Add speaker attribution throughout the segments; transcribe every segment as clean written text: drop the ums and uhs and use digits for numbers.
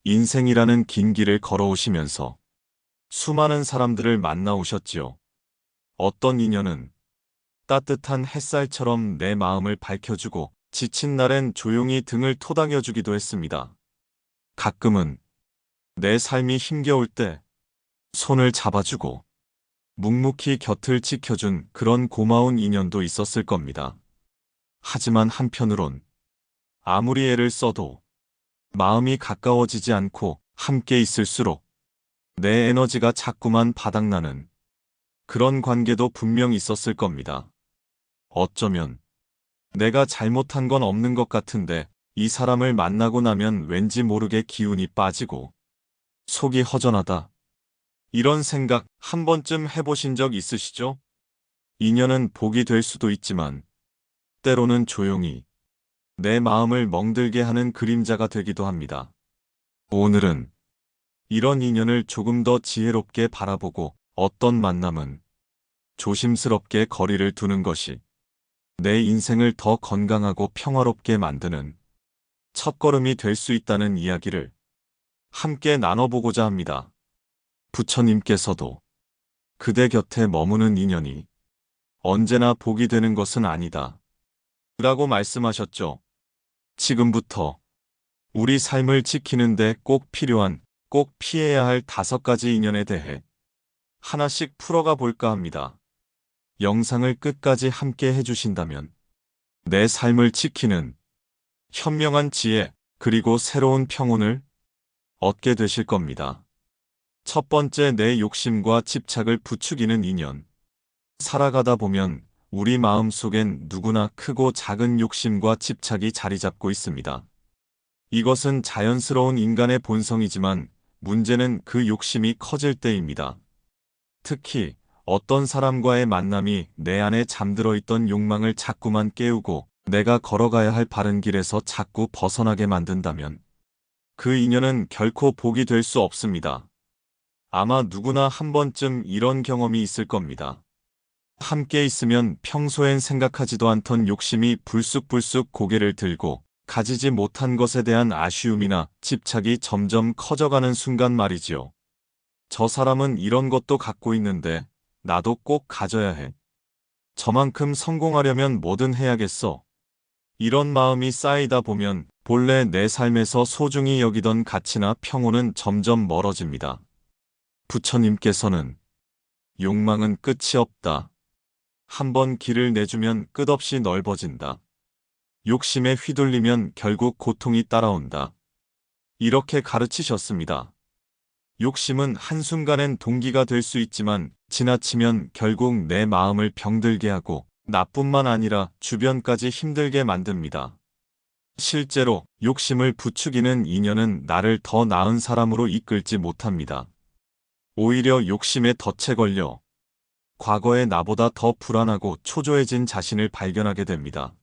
Speaker 1: 인생이라는 긴 길을 걸어오시면서 수많은 사람들을 만나오셨지요. 어떤 인연은 따뜻한 햇살처럼 내 마음을 밝혀주고 지친 날엔 조용히 등을 토닥여주기도 했습니다. 가끔은 내 삶이 힘겨울 때 손을 잡아주고 묵묵히 곁을 지켜준 그런 고마운 인연도 있었을 겁니다. 하지만 한편으론 아무리 애를 써도 마음이 가까워지지 않고 함께 있을수록 내 에너지가 자꾸만 바닥나는 그런 관계도 분명 있었을 겁니다. 어쩌면 내가 잘못한 건 없는 것 같은데 이 사람을 만나고 나면 왠지 모르게 기운이 빠지고 속이 허전하다. 이런 생각 한 번쯤 해보신 적 있으시죠? 인연은 복이 될 수도 있지만 때로는 조용히 내 마음을 멍들게 하는 그림자가 되기도 합니다. 오늘은 이런 인연을 조금 더 지혜롭게 바라보고 어떤 만남은 조심스럽게 거리를 두는 것이 내 인생을 더 건강하고 평화롭게 만드는 첫걸음이 될 수 있다는 이야기를 함께 나눠보고자 합니다. 부처님께서도 그대 곁에 머무는 인연이 언제나 복이 되는 것은 아니다. 라고 말씀하셨죠. 지금부터 우리 삶을 지키는데 꼭 필요한, 꼭 피해야 할 5가지 인연에 대해 하나씩 풀어가 볼까 합니다. 영상을 끝까지 함께 해주신다면 내 삶을 지키는 현명한 지혜 그리고 새로운 평온을 얻게 되실 겁니다. 첫 번째, 내 욕심과 집착을 부추기는 인연. 살아가다 보면 우리 마음 속엔 누구나 크고 작은 욕심과 집착이 자리 잡고 있습니다. 이것은 자연스러운 인간의 본성이지만 문제는 그 욕심이 커질 때입니다. 특히 어떤 사람과의 만남이 내 안에 잠들어 있던 욕망을 자꾸만 깨우고 내가 걸어가야 할 바른 길에서 자꾸 벗어나게 만든다면 그 인연은 결코 복이 될 수 없습니다. 아마 누구나 한 번쯤 이런 경험이 있을 겁니다. 함께 있으면 평소엔 생각하지도 않던 욕심이 불쑥불쑥 고개를 들고 가지지 못한 것에 대한 아쉬움이나 집착이 점점 커져가는 순간 말이지요. 저 사람은 이런 것도 갖고 있는데 나도 꼭 가져야 해. 저만큼 성공하려면 뭐든 해야겠어. 이런 마음이 쌓이다 보면 본래 내 삶에서 소중히 여기던 가치나 평온은 점점 멀어집니다. 부처님께서는 욕망은 끝이 없다. 한번 길을 내주면 끝없이 넓어진다. 욕심에 휘둘리면 결국 고통이 따라온다. 이렇게 가르치셨습니다. 욕심은 한순간엔 동기가 될 수 있지만 지나치면 결국 내 마음을 병들게 하고 나뿐만 아니라 주변까지 힘들게 만듭니다. 실제로 욕심을 부추기는 인연은 나를 더 나은 사람으로 이끌지 못합니다. 오히려 욕심에 덫에 걸려 과거의 나보다 더 불안하고 초조해진 자신을 발견하게 됩니다.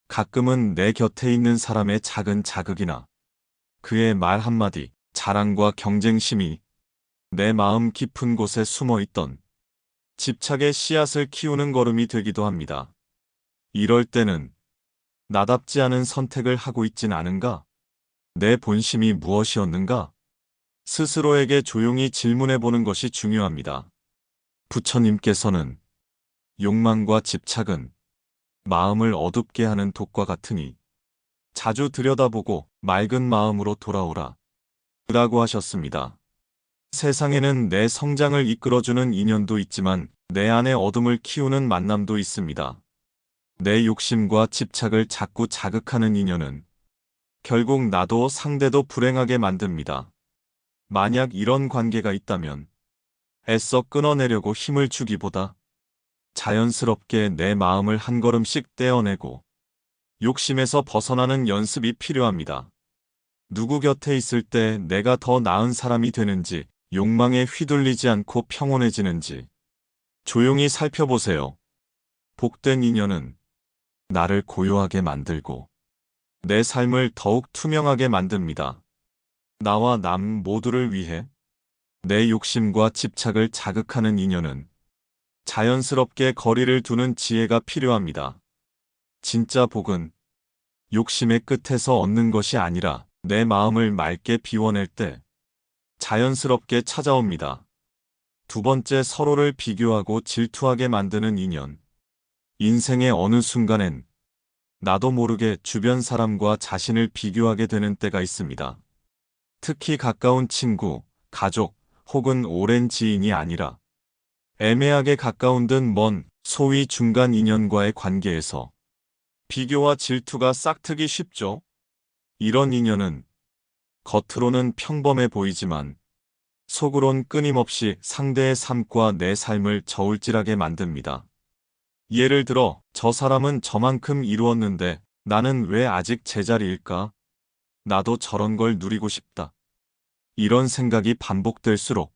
Speaker 1: 가끔은 내 곁에 있는 사람의 작은 자극이나 그의 말 한마디, 자랑과 경쟁심이 내 마음 깊은 곳에 숨어 있던 집착의 씨앗을 키우는 걸음이 되기도 합니다. 이럴 때는 나답지 않은 선택을 하고 있진 않은가? 내 본심이 무엇이었는가? 스스로에게 조용히 질문해 보는 것이 중요합니다. 부처님께서는 욕망과 집착은 마음을 어둡게 하는 독과 같으니 자주 들여다보고 맑은 마음으로 돌아오라 라고 하셨습니다. 세상에는 내 성장을 이끌어주는 인연도 있지만 내 안의 어둠을 키우는 만남도 있습니다. 내 욕심과 집착을 자꾸 자극하는 인연은 결국 나도 상대도 불행하게 만듭니다. 만약 이런 관계가 있다면 애써 끊어내려고 힘을 주기보다 자연스럽게 내 마음을 한 걸음씩 떼어내고 욕심에서 벗어나는 연습이 필요합니다. 누구 곁에 있을 때 내가 더 나은 사람이 되는지, 욕망에 휘둘리지 않고 평온해지는지 조용히 살펴보세요. 복된 인연은 나를 고요하게 만들고 내 삶을 더욱 투명하게 만듭니다. 나와 남 모두를 위해 내 욕심과 집착을 자극하는 인연은 자연스럽게 거리를 두는 지혜가 필요합니다. 진짜 복은 욕심의 끝에서 얻는 것이 아니라 내 마음을 맑게 비워낼 때 자연스럽게 찾아옵니다. 두 번째, 서로를 비교하고 질투하게 만드는 인연. 인생의 어느 순간엔 나도 모르게 주변 사람과 자신을 비교하게 되는 때가 있습니다. 특히 가까운 친구, 가족, 혹은 오랜 지인이 아니라 애매하게 가까운 듯 먼 소위 중간 인연과의 관계에서 비교와 질투가 싹트기 쉽죠. 이런 인연은 겉으로는 평범해 보이지만 속으론 끊임없이 상대의 삶과 내 삶을 저울질하게 만듭니다. 예를 들어, 저 사람은 저만큼 이루었는데 나는 왜 아직 제자리일까? 나도 저런 걸 누리고 싶다. 이런 생각이 반복될수록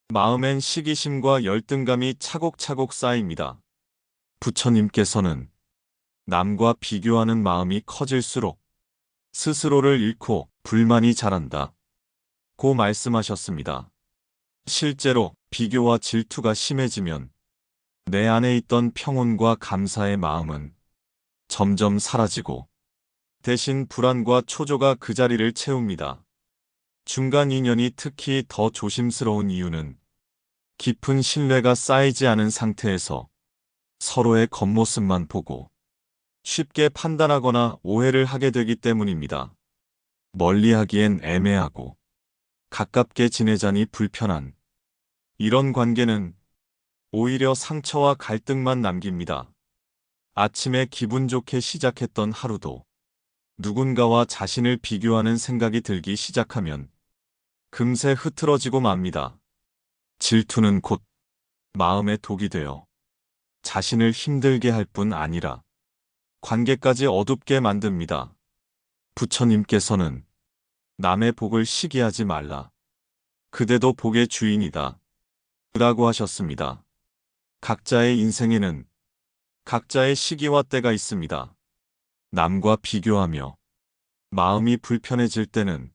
Speaker 1: 마음엔 시기심과 열등감이 차곡차곡 쌓입니다. 부처님께서는 남과 비교하는 마음이 커질수록 스스로를 잃고 불만이 자란다 고 말씀하셨습니다. 실제로 비교와 질투가 심해지면 내 안에 있던 평온과 감사의 마음은 점점 사라지고 대신 불안과 초조가 그 자리를 채웁니다. 중간 인연이 특히 더 조심스러운 이유는 깊은 신뢰가 쌓이지 않은 상태에서 서로의 겉모습만 보고 쉽게 판단하거나 오해를 하게 되기 때문입니다. 멀리하기엔 애매하고 가깝게 지내자니 불편한 이런 관계는 오히려 상처와 갈등만 남깁니다. 아침에 기분 좋게 시작했던 하루도 누군가와 자신을 비교하는 생각이 들기 시작하면 금세 흐트러지고 맙니다. 질투는 곧 마음의 독이 되어 자신을 힘들게 할 뿐 아니라 관계까지 어둡게 만듭니다. 부처님께서는 남의 복을 시기하지 말라. 그대도 복의 주인이다. 라고 하셨습니다. 각자의 인생에는 각자의 시기와 때가 있습니다. 남과 비교하며 마음이 불편해질 때는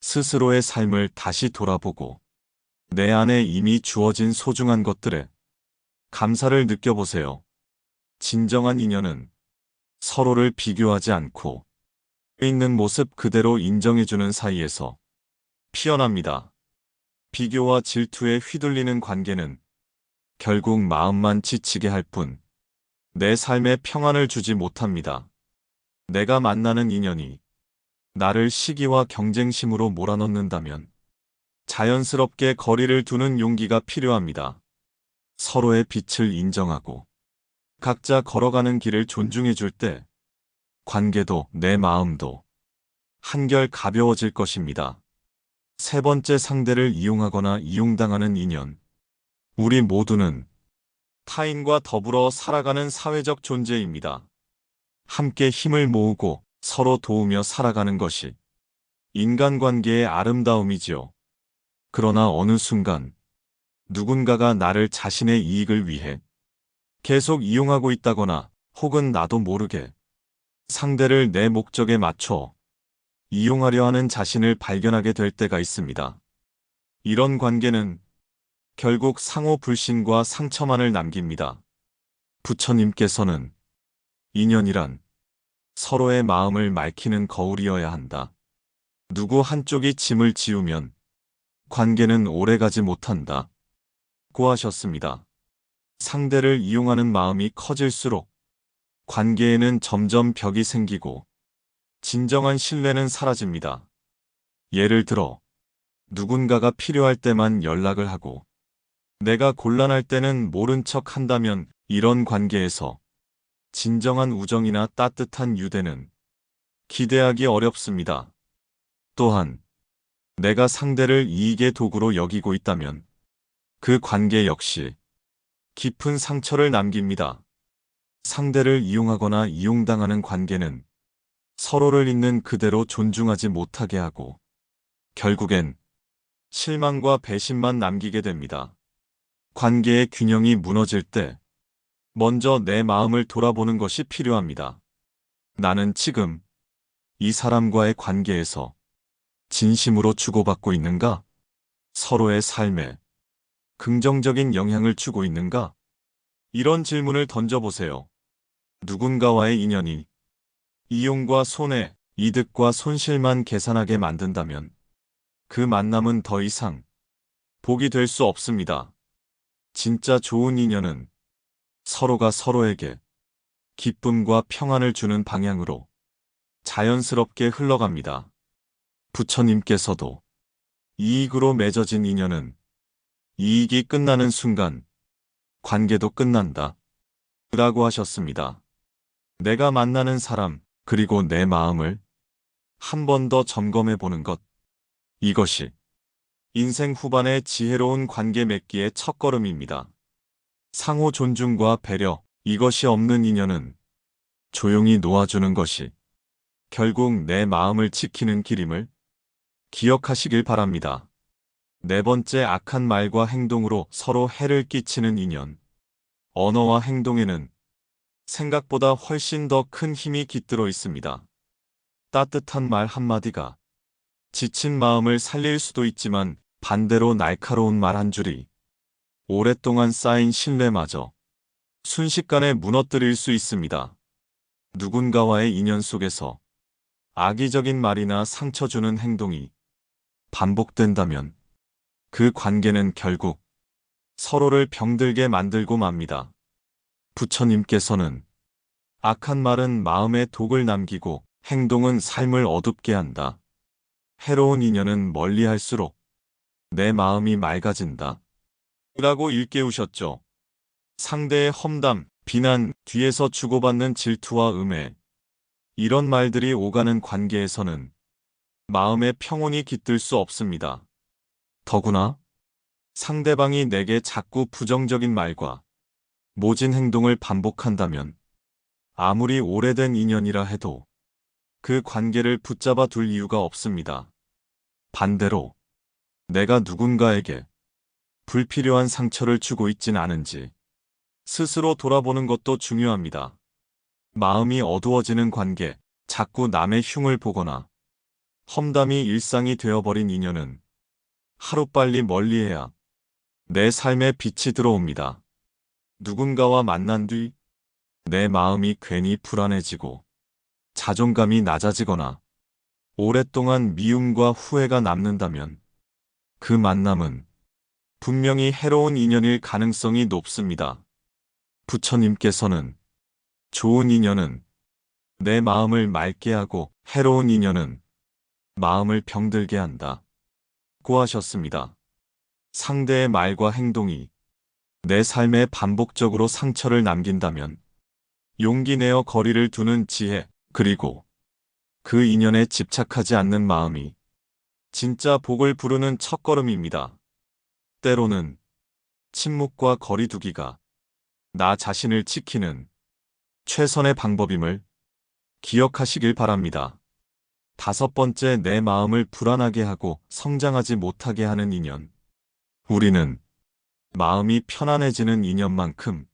Speaker 1: 스스로의 삶을 다시 돌아보고 내 안에 이미 주어진 소중한 것들에 감사를 느껴보세요. 진정한 인연은 서로를 비교하지 않고 있는 모습 그대로 인정해주는 사이에서 피어납니다. 비교와 질투에 휘둘리는 관계는 결국 마음만 지치게 할 뿐 내 삶에 평안을 주지 못합니다. 내가 만나는 인연이 나를 시기와 경쟁심으로 몰아넣는다면 자연스럽게 거리를 두는 용기가 필요합니다. 서로의 빛을 인정하고 각자 걸어가는 길을 존중해 줄 때 관계도 내 마음도 한결 가벼워질 것입니다. 세 번째, 상대를 이용하거나 이용당하는 인연. 우리 모두는 타인과 더불어 살아가는 사회적 존재입니다. 함께 힘을 모으고 서로 도우며 살아가는 것이 인간관계의 아름다움이지요. 그러나 어느 순간 누군가가 나를 자신의 이익을 위해 계속 이용하고 있다거나 혹은 나도 모르게 상대를 내 목적에 맞춰 이용하려 하는 자신을 발견하게 될 때가 있습니다. 이런 관계는 결국 상호 불신과 상처만을 남깁니다. 부처님께서는 인연이란 서로의 마음을 맑히는 거울이어야 한다. 누구 한쪽이 짐을 지우면 관계는 오래가지 못한다 고 하셨습니다. 상대를 이용하는 마음이 커질수록 관계에는 점점 벽이 생기고 진정한 신뢰는 사라집니다. 예를 들어 누군가가 필요할 때만 연락을 하고 내가 곤란할 때는 모른 척 한다면 이런 관계에서 진정한 우정이나 따뜻한 유대는 기대하기 어렵습니다. 또한 내가 상대를 이익의 도구로 여기고 있다면 그 관계 역시 깊은 상처를 남깁니다. 상대를 이용하거나 이용당하는 관계는 서로를 있는 그대로 존중하지 못하게 하고 결국엔 실망과 배신만 남기게 됩니다. 관계의 균형이 무너질 때 먼저 내 마음을 돌아보는 것이 필요합니다. 나는 지금 이 사람과의 관계에서 진심으로 주고받고 있는가? 서로의 삶에 긍정적인 영향을 주고 있는가? 이런 질문을 던져보세요. 누군가와의 인연이 이용과 손해, 이득과 손실만 계산하게 만든다면 그 만남은 더 이상 복이 될 수 없습니다. 진짜 좋은 인연은 서로가 서로에게 기쁨과 평안을 주는 방향으로 자연스럽게 흘러갑니다. 부처님께서도 이익으로 맺어진 인연은 이익이 끝나는 순간 관계도 끝난다 라고 하셨습니다. 내가 만나는 사람 그리고 내 마음을 한 번 더 점검해 보는 것. 이것이 인생 후반의 지혜로운 관계 맺기의 첫걸음입니다. 상호 존중과 배려, 이것이 없는 인연은 조용히 놓아주는 것이 결국 내 마음을 지키는 길임을 기억하시길 바랍니다. 네 번째, 악한 말과 행동으로 서로 해를 끼치는 인연. 언어와 행동에는 생각보다 훨씬 더 큰 힘이 깃들어 있습니다. 따뜻한 말 한마디가 지친 마음을 살릴 수도 있지만 반대로 날카로운 말 한 줄이 오랫동안 쌓인 신뢰마저 순식간에 무너뜨릴 수 있습니다. 누군가와의 인연 속에서 악의적인 말이나 상처 주는 행동이 반복된다면 그 관계는 결국 서로를 병들게 만들고 맙니다. 부처님께서는 악한 말은 마음에 독을 남기고 행동은 삶을 어둡게 한다. 해로운 인연은 멀리할수록 내 마음이 맑아진다. 라고 일깨우셨죠. 상대의 험담, 비난, 뒤에서 주고받는 질투와 음해. 이런 말들이 오가는 관계에서는 마음의 평온이 깃들 수 없습니다. 더구나 상대방이 내게 자꾸 부정적인 말과 모진 행동을 반복한다면 아무리 오래된 인연이라 해도 그 관계를 붙잡아 둘 이유가 없습니다. 반대로 내가 누군가에게 불필요한 상처를 주고 있진 않은지 스스로 돌아보는 것도 중요합니다. 마음이 어두워지는 관계, 자꾸 남의 흉을 보거나 험담이 일상이 되어버린 인연은 하루빨리 멀리해야 내 삶에 빛이 들어옵니다. 누군가와 만난 뒤 내 마음이 괜히 불안해지고 자존감이 낮아지거나 오랫동안 미움과 후회가 남는다면 그 만남은 분명히 해로운 인연일 가능성이 높습니다. 부처님께서는 좋은 인연은 내 마음을 맑게 하고 해로운 인연은 마음을 병들게 한다 고 하셨습니다. 상대의 말과 행동이 내 삶에 반복적으로 상처를 남긴다면 용기 내어 거리를 두는 지혜, 그리고 그 인연에 집착하지 않는 마음이 진짜 복을 부르는 첫걸음입니다. 때로는 침묵과 거리두기가 나 자신을 지키는 최선의 방법임을 기억하시길 바랍니다. 다섯 번째, 내 마음을 불안하게 하고 성장하지 못하게 하는 인연. 우리는 마음이 편안해지는 인연만큼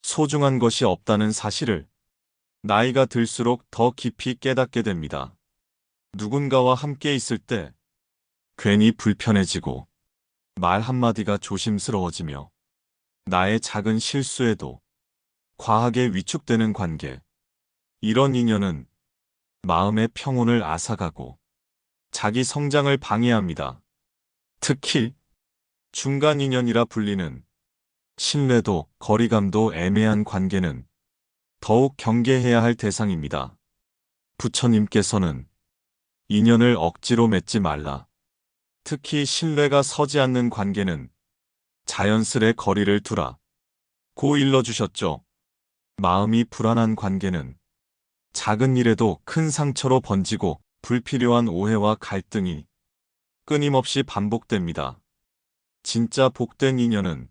Speaker 1: 소중한 것이 없다는 사실을 나이가 들수록 더 깊이 깨닫게 됩니다. 누군가와 함께 있을 때 괜히 불편해지고 말 한마디가 조심스러워지며 나의 작은 실수에도 과하게 위축되는 관계. 이런 인연은 마음의 평온을 앗아가고 자기 성장을 방해합니다. 특히 중간 인연이라 불리는 신뢰도, 거리감도 애매한 관계는 더욱 경계해야 할 대상입니다. 부처님께서는 인연을 억지로 맺지 말라. 특히 신뢰가 서지 않는 관계는 자연스레 거리를 두라 고 일러주셨죠. 마음이 불안한 관계는 작은 일에도 큰 상처로 번지고 불필요한 오해와 갈등이 끊임없이 반복됩니다. 진짜 복된 인연은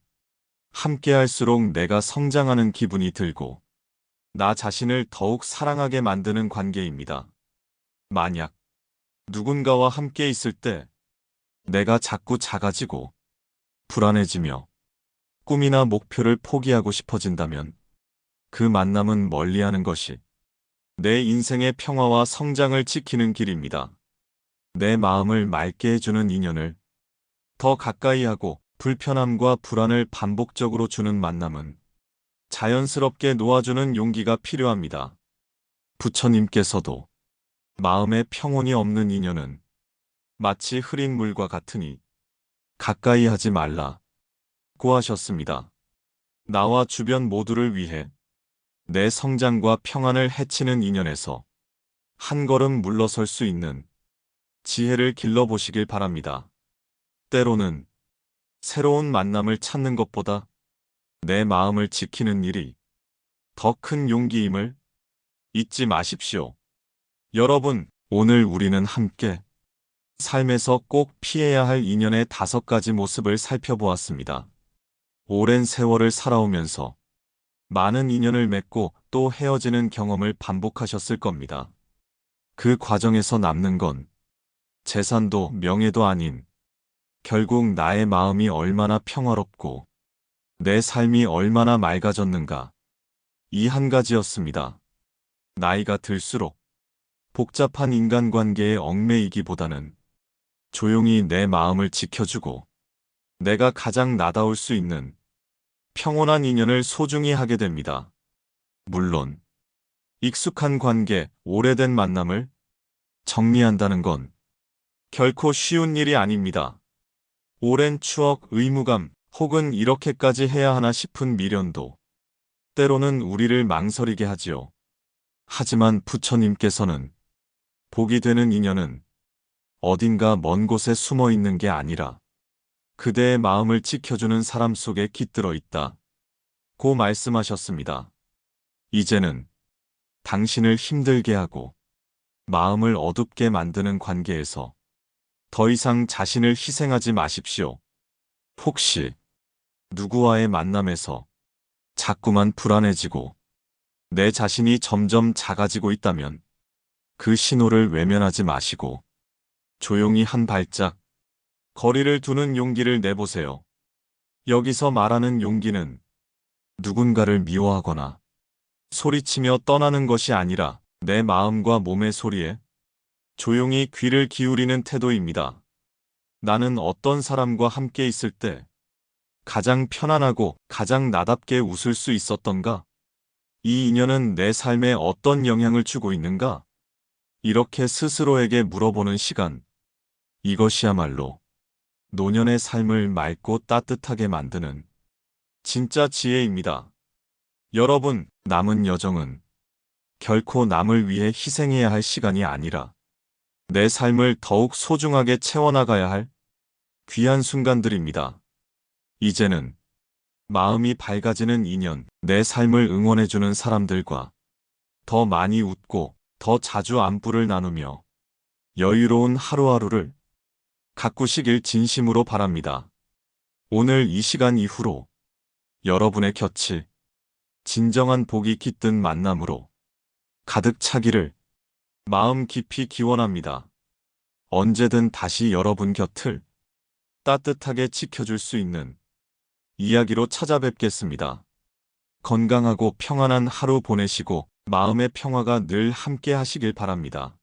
Speaker 1: 함께할수록 내가 성장하는 기분이 들고 나 자신을 더욱 사랑하게 만드는 관계입니다. 만약 누군가와 함께 있을 때 내가 자꾸 작아지고 불안해지며 꿈이나 목표를 포기하고 싶어진다면 그 만남은 멀리하는 것이 내 인생의 평화와 성장을 지키는 길입니다. 내 마음을 맑게 해주는 인연을 더 가까이 하고 불편함과 불안을 반복적으로 주는 만남은 자연스럽게 놓아주는 용기가 필요합니다. 부처님께서도 마음에 평온이 없는 인연은 마치 흐린 물과 같으니 가까이 하지 말라고 하셨습니다. 나와 주변 모두를 위해 내 성장과 평안을 해치는 인연에서 한 걸음 물러설 수 있는 지혜를 길러보시길 바랍니다. 때로는 새로운 만남을 찾는 것보다 내 마음을 지키는 일이 더 큰 용기임을 잊지 마십시오. 여러분, 오늘 우리는 함께 삶에서 꼭 피해야 할 인연의 5가지 모습을 살펴보았습니다. 오랜 세월을 살아오면서 많은 인연을 맺고 또 헤어지는 경험을 반복하셨을 겁니다. 그 과정에서 남는 건 재산도 명예도 아닌 결국 나의 마음이 얼마나 평화롭고 내 삶이 얼마나 맑아졌는가. 이 한 가지였습니다. 나이가 들수록 복잡한 인간관계에 얽매이기보다는 조용히 내 마음을 지켜주고 내가 가장 나다울 수 있는 평온한 인연을 소중히 하게 됩니다. 물론 익숙한 관계, 오래된 만남을 정리한다는 건 결코 쉬운 일이 아닙니다. 오랜 추억, 의무감, 혹은 이렇게까지 해야 하나 싶은 미련도 때로는 우리를 망설이게 하지요. 하지만 부처님께서는 복이 되는 인연은 어딘가 먼 곳에 숨어 있는 게 아니라 그대의 마음을 지켜주는 사람 속에 깃들어 있다. 고 말씀하셨습니다. 이제는 당신을 힘들게 하고 마음을 어둡게 만드는 관계에서 더 이상 자신을 희생하지 마십시오. 혹시 누구와의 만남에서 자꾸만 불안해지고 내 자신이 점점 작아지고 있다면 그 신호를 외면하지 마시고 조용히 한 발짝 거리를 두는 용기를 내보세요. 여기서 말하는 용기는 누군가를 미워하거나 소리치며 떠나는 것이 아니라 내 마음과 몸의 소리에 조용히 귀를 기울이는 태도입니다. 나는 어떤 사람과 함께 있을 때 가장 편안하고 가장 나답게 웃을 수 있었던가? 이 인연은 내 삶에 어떤 영향을 주고 있는가? 이렇게 스스로에게 물어보는 시간. 이것이야말로 노년의 삶을 맑고 따뜻하게 만드는 진짜 지혜입니다. 여러분, 남은 여정은 결코 남을 위해 희생해야 할 시간이 아니라 내 삶을 더욱 소중하게 채워나가야 할 귀한 순간들입니다. 이제는 마음이 밝아지는 인연, 내 삶을 응원해주는 사람들과 더 많이 웃고 더 자주 안부를 나누며 여유로운 하루하루를 가꾸시길 진심으로 바랍니다. 오늘 이 시간 이후로 여러분의 곁이 진정한 복이 깃든 만남으로 가득 차기를 마음 깊이 기원합니다. 언제든 다시 여러분 곁을 따뜻하게 지켜줄 수 있는 이야기로 찾아뵙겠습니다. 건강하고 평안한 하루 보내시고 마음의 평화가 늘 함께 하시길 바랍니다.